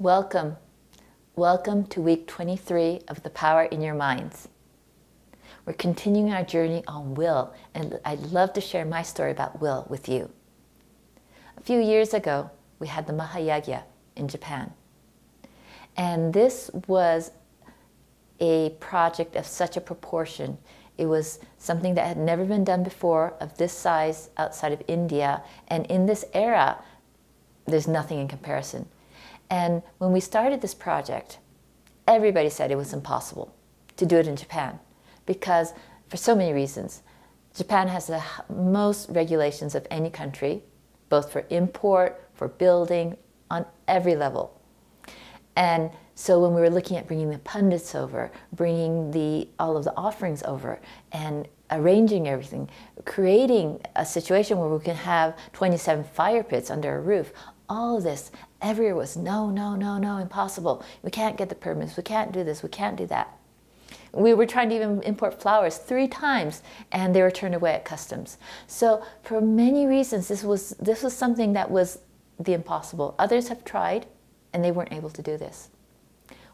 Welcome. Welcome to week 23 of The Power in Your Minds. We're continuing our journey on will, and I'd love to share my story about will with you. A few years ago, we had the Mahayagya in Japan. And this was a project of such a proportion. It was something that had never been done before of this size outside of India. And in this era, there's nothing in comparison. And when we started this project, everybody said it was impossible to do it in Japan because for so many reasons. Japan has the most regulations of any country, both for import, for building, on every level. And so when we were looking at bringing the pundits over, bringing all of the offerings over, and arranging everything, creating a situation where we can have 27 fire pits under a roof, all of this, everywhere was no, no, no, no, impossible. We can't get the permits, we can't do this, we can't do that. We were trying to even import flowers 3 times, and they were turned away at customs. So for many reasons, this was something that was the impossible. Others have tried, and they weren't able to do this.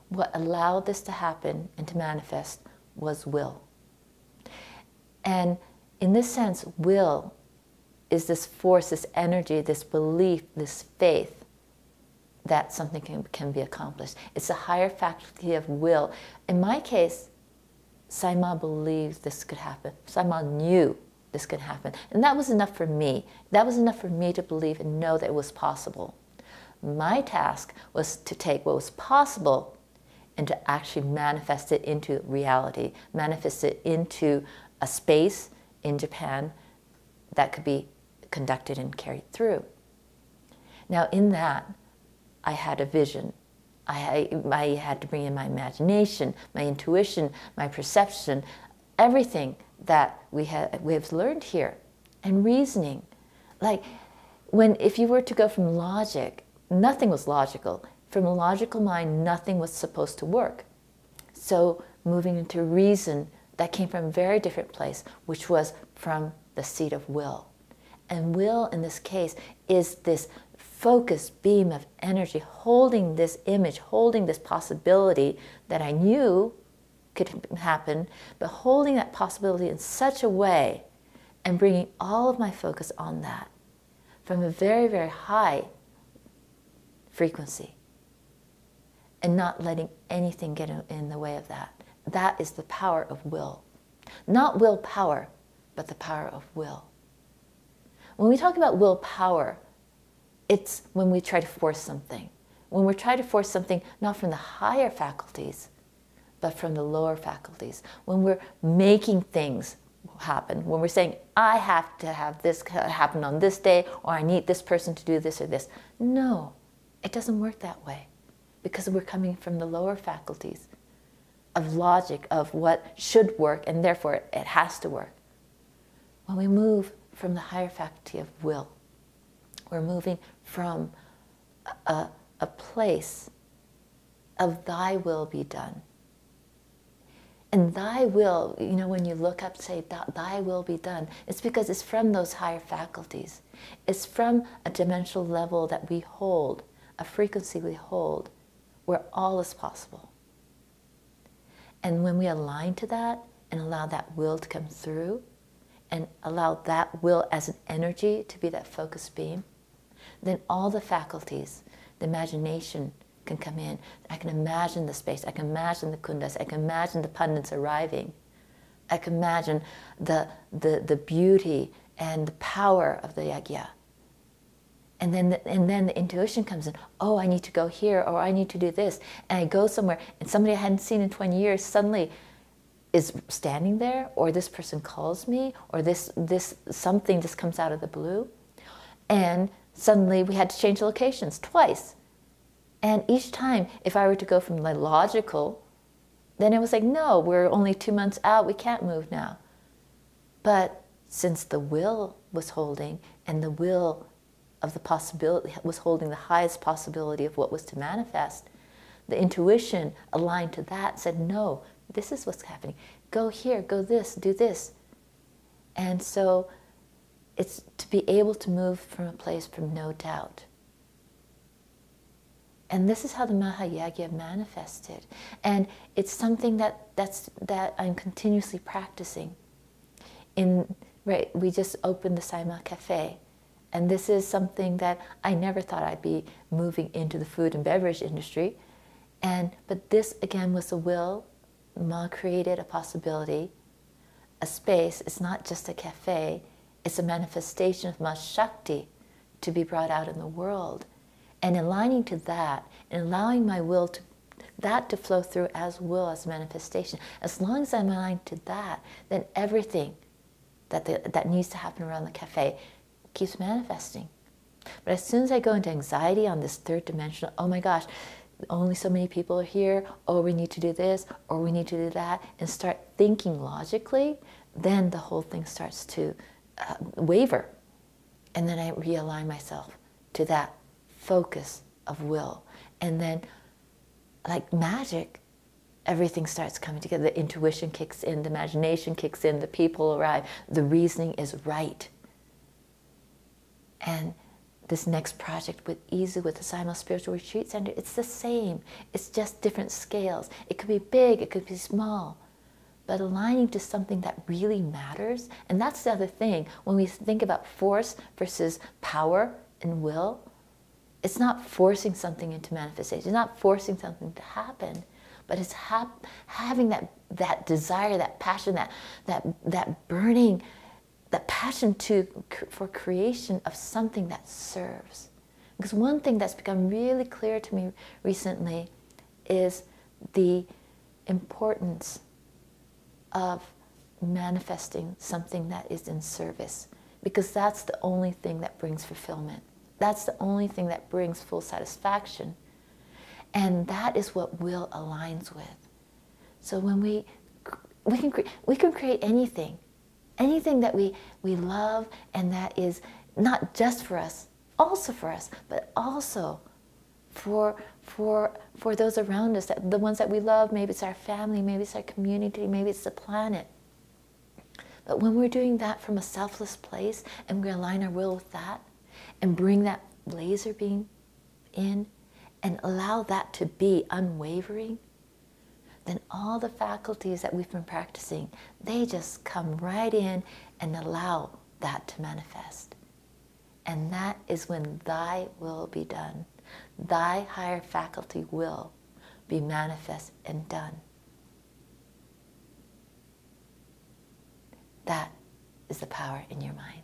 What allowed this to happen and to manifest was will. And in this sense, will is this force, this energy, this belief, this faith that something can be accomplished. It's a higher faculty of will. In my case, Saima believed this could happen. Saima knew this could happen. And that was enough for me. That was enough for me to believe and know that it was possible. My task was to take what was possible and to actually manifest it into reality, manifest it into a space in Japan that could be conducted and carried through. Now in that, I had a vision. I had to bring in my imagination, my intuition, my perception, everything that we have learned here, and reasoning. Like if you were to go from logic, nothing was logical. From a logical mind, nothing was supposed to work. So moving into reason, that came from a very different place, which was from the seat of will. And will, in this case, is this focused beam of energy holding this image, holding this possibility that I knew could happen, but holding that possibility in such a way and bringing all of my focus on that from a very, very high frequency and not letting anything get in the way of that. That is the power of will. Not willpower, but the power of will. When we talk about willpower, it's when we try to force something. When we're trying to force something not from the higher faculties, but from the lower faculties. When we're making things happen. When we're saying, I have to have this happen on this day, or I need this person to do this or this. No, it doesn't work that way. Because we're coming from the lower faculties of logic, of what should work, and therefore it has to work. When we move from the higher faculty of will, we're moving from a place of thy will be done. And thy will, when you look up, say, thy will be done, it's because it's from those higher faculties. It's from a dimensional level that we hold, a frequency we hold, where all is possible. And when we align to that and allow that will to come through, and allow that will as an energy to be that focused beam, then all the faculties, the imagination can come in. I can imagine the space, I can imagine the kundas, I can imagine the pundits arriving. I can imagine the beauty and the power of the yagya. And then the intuition comes in, oh, I need to go here, or I need to do this. And I go somewhere, and somebody I hadn't seen in 20 years suddenly is standing there, or this person calls me, or something just comes out of the blue. And suddenly we had to change locations twice. And each time, if I were to go from the logical, then it was like, no, we're only 2 months out, we can't move now. But since the will was holding, and the will of the possibility was holding the highest possibility of what was to manifest, the intuition aligned to that said, no, this is what's happening. Go here, go this, do this. And so it's to be able to move from a place from no doubt And this is how the Mahayagya manifested. And it's something that I'm continuously practicing. We just opened the Saima Cafe. And this is something that I never thought I'd be moving into the food and beverage industry. But this, again, was the will. Ma created a possibility, a space. It's not just a cafe. It's a manifestation of Ma's Shakti to be brought out in the world. And aligning to that, and allowing my will to flow through as will, as manifestation. As long as I'm aligned to that, then everything that needs to happen around the cafe keeps manifesting. But as soon as I go into anxiety on this third dimensional, oh my gosh, only so many people are here, oh, we need to do this, or we need to do that, and start thinking logically, then the whole thing starts to waver. And then I realign myself to that focus of will. And then, like magic, everything starts coming together. The intuition kicks in, the imagination kicks in, the people arrive, the reasoning is right. And this next project with Izu, with the Saima Spiritual Retreat Center, it's the same. It's just different scales. It could be big, it could be small. But aligning to something that really matters, and that's the other thing. When we think about force versus power and will, it's not forcing something into manifestation. It's not forcing something to happen, but it's having that desire, that passion, that burning, that passion for creation of something that serves. Because one thing that's become really clear to me recently is the importance of manifesting something that is in service. Because that's the only thing that brings fulfillment. That's the only thing that brings full satisfaction. And that is what will aligns with. So when we can create anything that we love, and that is not just for us, also for us, but also for those around us, the ones that we love. Maybe it's our family, maybe it's our community, maybe it's the planet. But when we're doing that from a selfless place, and we align our will with that, and bring that laser beam in, and allow that to be unwavering, then all the faculties that we've been practicing, they just come right in and allow that to manifest. And that is when thy will be done. Thy higher faculty will be manifest and done. That is the power in your mind.